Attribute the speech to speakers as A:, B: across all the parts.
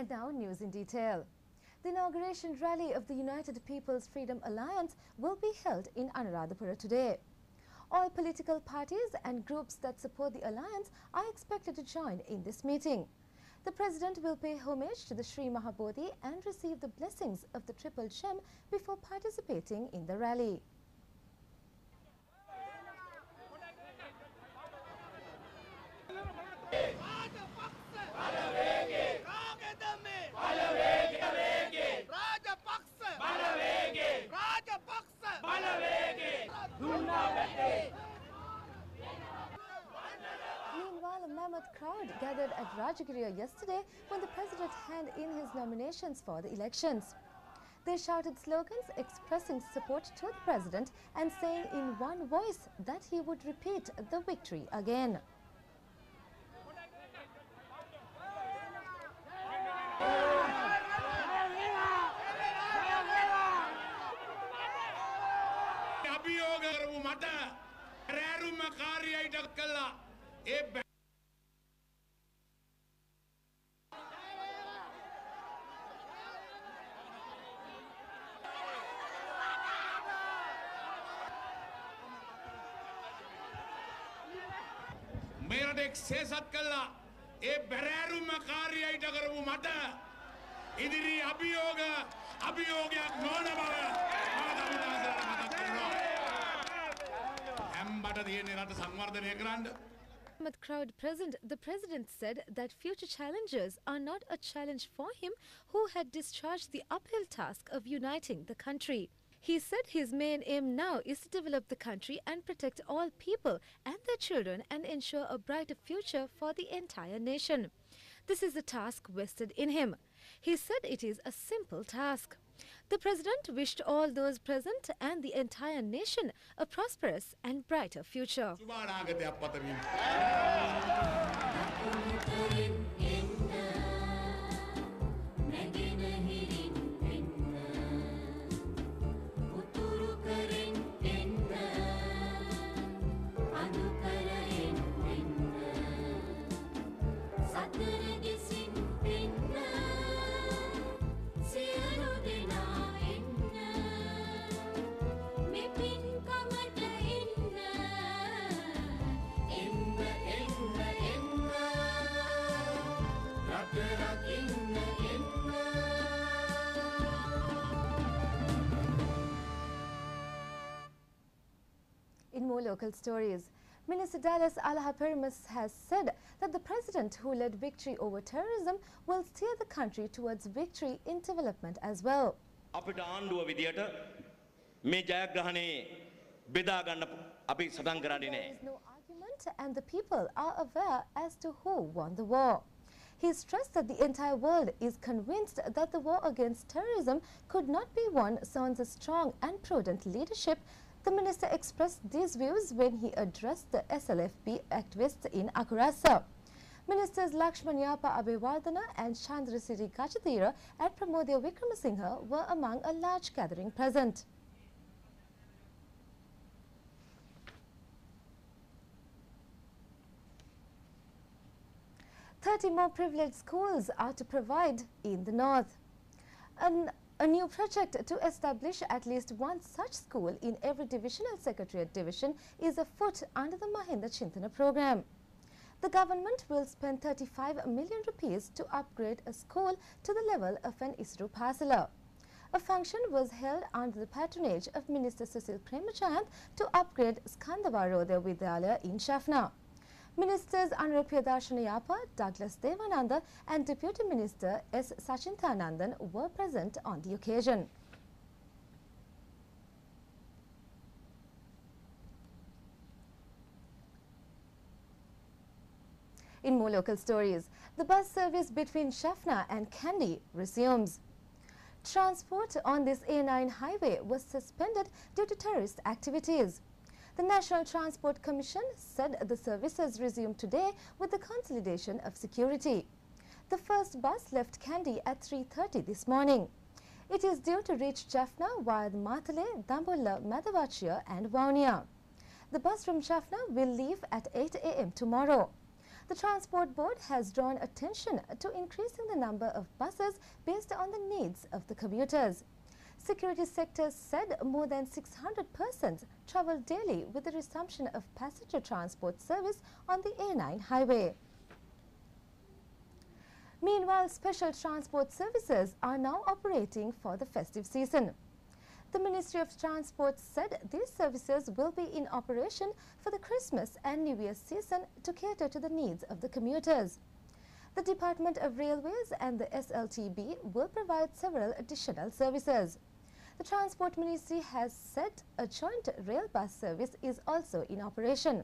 A: And now news in detail. The inauguration rally of the United People's Freedom Alliance will be held in Anuradhapura today. All political parties and groups that support the alliance are expected to join in this meeting. The President will pay homage to the Sri Mahabodhi and receive the blessings of the Triple Gem before participating in the rally. Meanwhile, a mammoth crowd gathered at Rajagiriya yesterday when the President handed in his nominations for the elections. They shouted slogans expressing support to the President and saying in one voice that he would repeat the victory again.
B: मेरा एक सेसत कल्ला ए बरेरु मकारी आई डगरु मटा इधरी अभियोग या कौन बाबा माता हम बटा दिए निरात संवर्धन एकरांड
A: With crowd present, the President said that future challenges are not a challenge for him, who had discharged the uphill task of uniting the country. He said his main aim now is to develop the country and protect all people and their children and ensure a brighter future for the entire nation. This is a task vested in him. He said it is a simple task. The President wished all those present and the entire nation a prosperous and brighter future. In more local stories, Minister Dallas Alahaperimus has said that the President who led victory over terrorism will steer the country towards victory in development as well.
C: අපිට ආණ්ඩුව විදියට මේ ජයග්‍රහණේ බෙදා ගන්න අපි සටන් කරන්නේ
A: There is no argument and the people are aware as to who won the war. He stressed that the entire world is convinced that the war against terrorism could not be won sans a strong and prudent leadership. The minister expressed these views when he addressed the SLFP activists in Akurasa. Ministers Lakshman Yapa Abhivardhana and Chandrasiri Kachatira and Pramodya Wickramasinghe were among a large gathering present. "30 more privileged schools are to provide in the north." A new project to establish at least one such school in every divisional secretariat division is afoot under the Mahinda Chintana program. The government will spend 35 million rupees to upgrade a school to the level of an ISRO parceller. A function was held under the patronage of Minister Susil Premachand to upgrade Skandavarodaya Vidyalaya in Jaffna. Ministers Anurup Darshanayapa, Douglas Devananda and Deputy Minister S. Sachinthanandan were present on the occasion. In more local stories, the bus service between Jaffna and Kandy resumes. Transport on this A9 highway was suspended due to terrorist activities. The National Transport Commission said the services resumed today with the consolidation of security. The first bus left Kandy at 3:30 this morning. It is due to reach Jaffna via Matale, Dambulla, Madhavachia and Vaunia. The bus from Jaffna will leave at 8 a.m. tomorrow. The Transport Board has drawn attention to increasing the number of buses based on the needs of the commuters. Security sectors said more than 600 persons travel daily with the resumption of passenger transport service on the A9 highway. Meanwhile, special transport services are now operating for the festive season. The Ministry of Transport said these services will be in operation for the Christmas and New Year season to cater to the needs of the commuters. The Department of Railways and the SLTB will provide several additional services. The Transport Ministry has said a joint rail bus service is also in operation.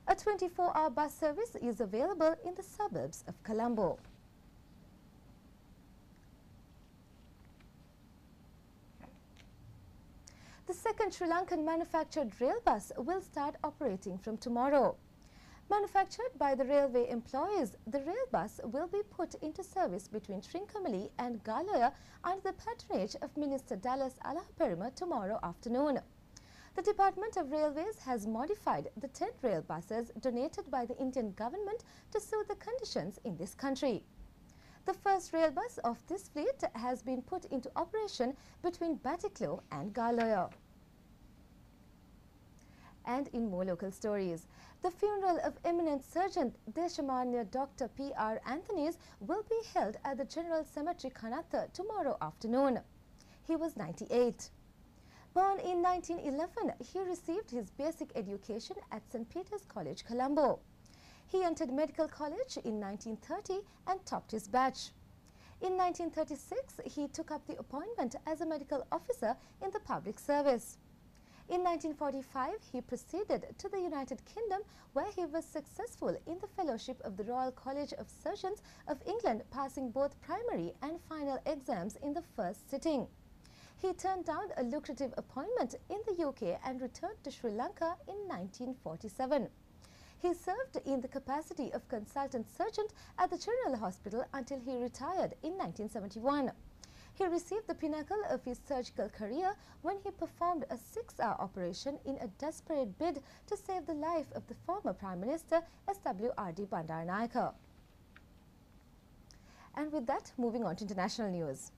A: A 24-hour bus service is available in the suburbs of Colombo. The second Sri Lankan manufactured rail bus will start operating from tomorrow. Manufactured by the railway employees, the rail bus will be put into service between Trincomalee and Galoya under the patronage of Minister Dallas Alahaperima tomorrow afternoon. The Department of Railways has modified the 10 rail buses donated by the Indian government to suit the conditions in this country. The first rail bus of this fleet has been put into operation between Batiklo and Galoya. And in more local stories, the funeral of eminent surgeon Deshamanya Dr. P.R. Anthony's will be held at the General Cemetery, Kanatha tomorrow afternoon. He was 98. Born in 1911, he received his basic education at St. Peter's College, Colombo. He entered medical college in 1930 and topped his batch. In 1936, he took up the appointment as a medical officer in the public service. In 1945, he proceeded to the United Kingdom, where he was successful in the fellowship of the Royal College of Surgeons of England, passing both primary and final exams in the first sitting. He turned down a lucrative appointment in the UK and returned to Sri Lanka in 1947. He served in the capacity of consultant surgeon at the General Hospital until he retired in 1971. He received the pinnacle of his surgical career when he performed a 6-hour operation in a desperate bid to save the life of the former Prime Minister S.W.R.D. Bandaranaike. And with that, moving on to international news.